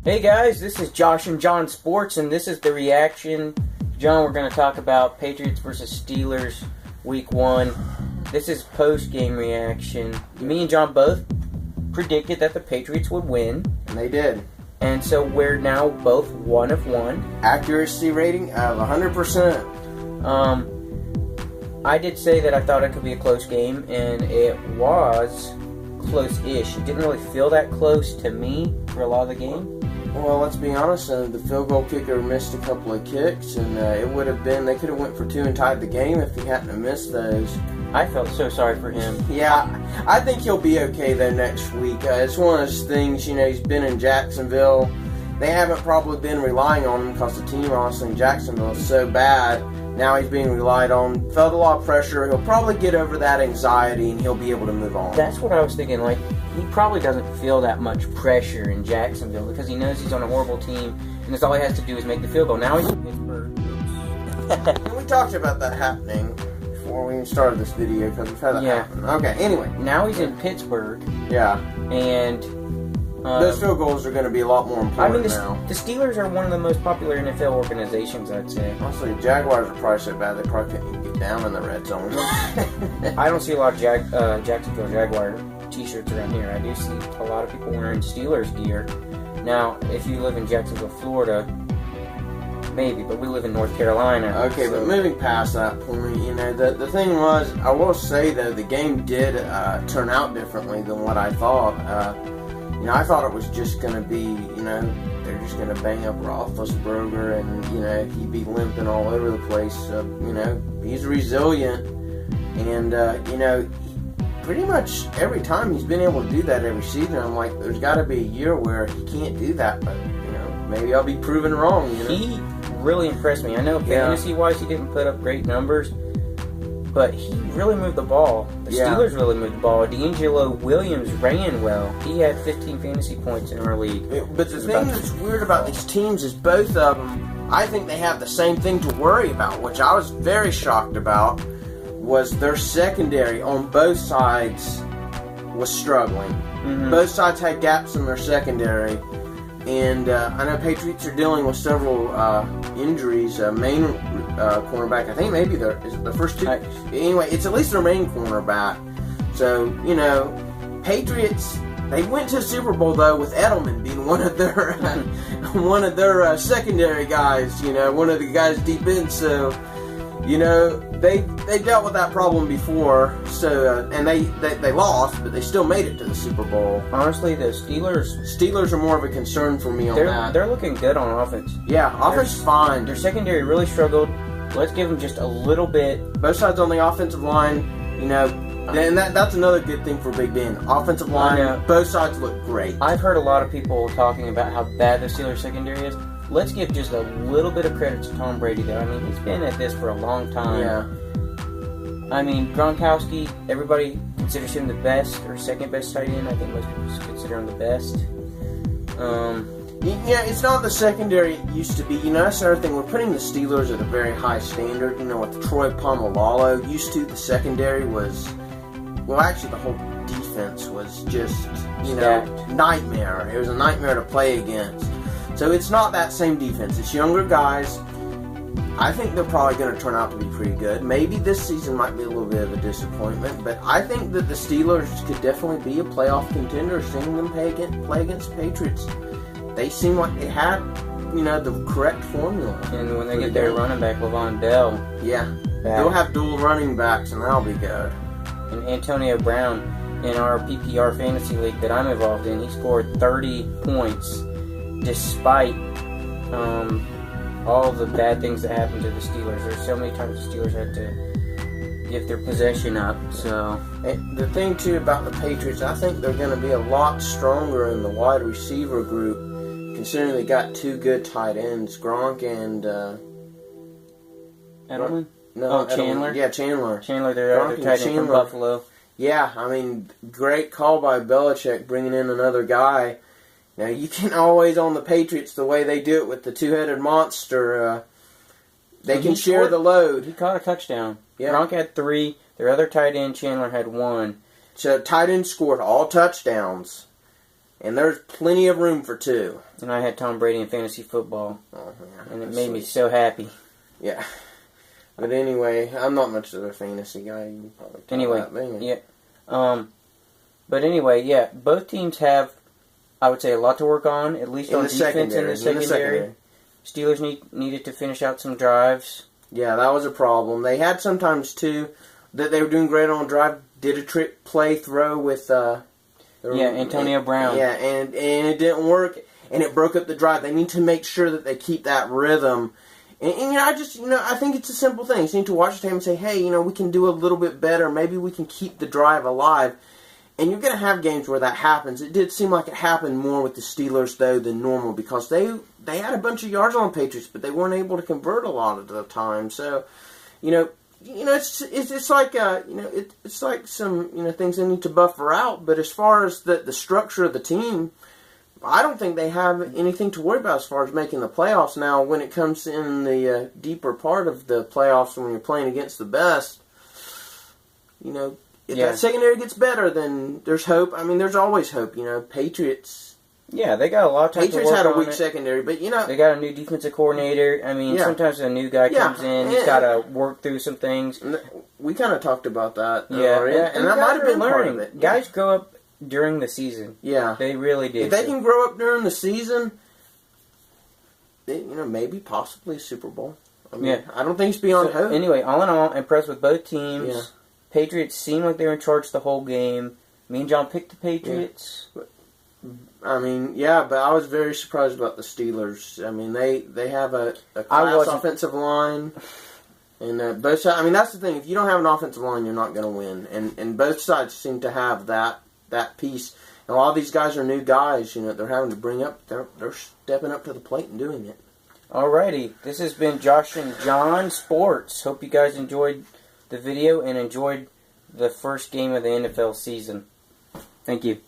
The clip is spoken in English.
Hey guys, this is Josh and John Sports, and this is the reaction. John, we're going to talk about Patriots versus Steelers Week 1. This is post-game reaction. Me and John both predicted that the Patriots would win. And they did. And so we're now both 1 of 1. Accuracy rating of 100%. I did say that I thought it could be a close game, and it was close-ish. It didn't really feel that close to me for a lot of the game. Well, let's be honest, the field goal kicker missed a couple of kicks, and it would have been, they could have went for 2 and tied the game if he hadn't have missed those. I felt so sorry for him. Yeah, I think he'll be okay, though, next week. It's one of those things, he's been in Jacksonville. They haven't probably been relying on him because the team, honestly, in Jacksonville is so bad. Now he's being relied on. Felt a lot of pressure. He'll probably get over that anxiety, and he'll be able to move on. That's what I was thinking. He probably doesn't feel that much pressure in Jacksonville because he knows he's on a horrible team, and that's all he has to do is make the field goal. Now he's in Pittsburgh. And we talked about that happening before we even started this video because we've had that happen. Okay, anyway. Now he's in Pittsburgh. Yeah. And those field goals are going to be a lot more important now. The Steelers are one of the most popular NFL organizations, I'd say. Honestly, the Jaguars are probably so bad they probably couldn't even get down in the red zone. I don't see a lot of Jacksonville Jaguar t-shirts around here. I do see a lot of people wearing Steelers gear. Now, if you live in Jacksonville, Florida, maybe, but we live in North Carolina. Okay, but moving past that point, the thing was, I will say, though, the game did turn out differently than what I thought. I thought it was just going to be, they're just going to bang up Roethlisberger and, he'd be limping all over the place. He's resilient and, pretty much every time he's been able to do that every season. I'm like, there's got to be a year where he can't do that, but, maybe I'll be proven wrong, He really impressed me. I know fantasy-wise he didn't put up great numbers, but he really moved the ball. The Steelers really moved the ball. D'Angelo Williams ran well. He had 15 fantasy points in our league. But the thing that's weird about these teams is both of them, I think they have the same thing to worry about, which I was very shocked about, was their secondary on both sides was struggling. Mm-hmm. Both sides had gaps in their secondary. And I know Patriots are dealing with several injuries. Main cornerback, I think maybe is it the first two? Anyway, it's at least their main cornerback. So, Patriots, they went to a Super Bowl, though, with Edelman being one of their secondary guys, one of the guys deep in. So, they dealt with that problem before, so and they lost, but they still made it to the Super Bowl. Honestly, the Steelers are more of a concern for me on that. They're looking good on offense. Yeah, offense is fine. Their secondary really struggled. Let's give them just a little bit. Both sides on the offensive line, and that's another good thing for Big Ben. Offensive line, both sides look great. I've heard a lot of people talking about how bad the Steelers secondary is. Let's give just a little bit of credit to Tom Brady, though. I mean, he's been at this for a long time. Yeah. I mean, Gronkowski, everybody considers him the best or second best tight end. I think most people consider him the best. It's not the secondary it used to be. That's the other thing. We're putting the Steelers at a very high standard. With Troy Polamalu used to, the secondary was, well, actually the whole defense was just, nightmare. It was a nightmare to play against. So it's not that same defense. It's younger guys. I think they're probably going to turn out to be pretty good. Maybe this season might be a little bit of a disappointment, but I think that the Steelers could definitely be a playoff contender, seeing them play against Patriots. They seem like they had, the correct formula. And when they get their running back, Le'Veon Bell. Yeah. They'll have dual running backs, and that'll be good. And Antonio Brown, in our PPR fantasy league that I'm involved in, he scored 30 points despite all the bad things that happened to the Steelers. There's so many times the Steelers had to give their possession up. So the thing too about the Patriots, I think they're going to be a lot stronger in the wide receiver group, considering they got 2 good tight ends, Gronk and Edelman. No, Chandler. Yeah, Chandler. Chandler, their tight end from Buffalo. Yeah, I mean, great call by Belichick bringing in another guy. Now, you can always, on the Patriots, the way they do it with the two-headed monster, they can share the load. He caught a touchdown. Yeah. Gronk had 3. Their other tight end, Chandler, had 1. So, tight end scored all touchdowns. And there's plenty of room for 2. And I had Tom Brady in fantasy football. Oh, yeah, and it made me so happy. Yeah. But anyway, I'm not much of a fantasy guy. You can probably tell that, yeah. But anyway, yeah, both teams have, I would say, a lot to work on, at least on defense in the secondary. Steelers needed to finish out some drives. Yeah, that was a problem. They had sometimes, too, that they were doing great on drive, did a trick play throw with... Antonio Brown. Yeah, and it didn't work, and it broke up the drive. They need to make sure that they keep that rhythm. And I think it's a simple thing. You need to watch the game and say, hey, we can do a little bit better. Maybe we can keep the drive alive. And you're going to have games where that happens. It did seem like it happened more with the Steelers, though, than normal, because they had a bunch of yards on the Patriots, but they weren't able to convert a lot of the time. So, it's like it's like some things they need to buffer out. But as far as the structure of the team, I don't think they have anything to worry about as far as making the playoffs. Now, when it comes in the deeper part of the playoffs, when you're playing against the best, if that secondary gets better, then there's hope. I mean, there's always hope. Patriots. Yeah, they got a lot of time to work on. Patriots had a weak secondary, but they got a new defensive coordinator. I mean, sometimes a new guy comes in, he's got to work through some things. We kind of talked about that. Yeah, and that might have been part of it. Guys grow up during the season. Yeah, they really do. If they can grow up during the season, maybe possibly a Super Bowl. I mean, I don't think it's beyond hope. Anyway, all in all, impressed with both teams. Yeah. Patriots seemed like they were in charge the whole game. Me and John picked the Patriots. Yeah. I mean, but I was very surprised about the Steelers. I mean, they have a class offensive line. And both sides, I mean, that's the thing. If you don't have an offensive line, you're not going to win. And both sides seem to have that piece. And a lot of these guys are new guys. They're having to bring up. They're stepping up to the plate and doing it. Alrighty, this has been Josh and John Sports. Hope you guys enjoyed the video and enjoyed the first game of the NFL season. Thank you.